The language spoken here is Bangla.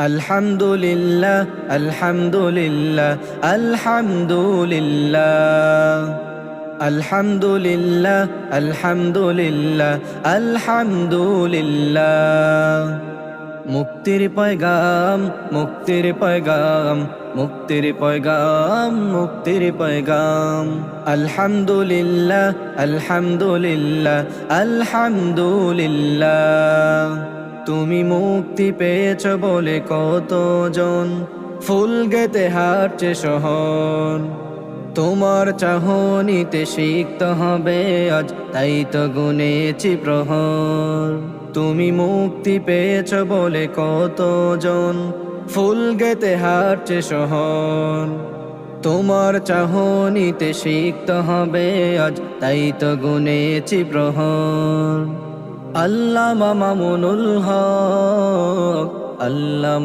আলহামদুলিল্লাহ আলহামদুলিল্লাহ আলহামদুলিল্লাহ আলহামদুলিল্লাহ আলহামদুলিল্লাহ আলহামদুলিল্লাহ মুক্তির পয়গাম মুক্তির পয়গাম মুক্তির পয়গাম মুক্তির পয়গাম আলহামদুলিল্লাহ আলহামদুলিল্লাহ আলহামদুলিল্লাহ তুমি মুক্তি পেয়েছ বলে কতজন ফুল গেতে হাঁটছে শহর তোমার চাহনিতে শিখতে হবে আজ তাই তো গুনেছি প্রহর তুমি মুক্তি পেয়েছ বলে কতজন ফুল গেতে হাঁটছে শহর তোমার চাহনিতে শিখতে হবে আজ তাই তো গুনেছি প্রহর আল্লামা মামুনুল হক আল্লামা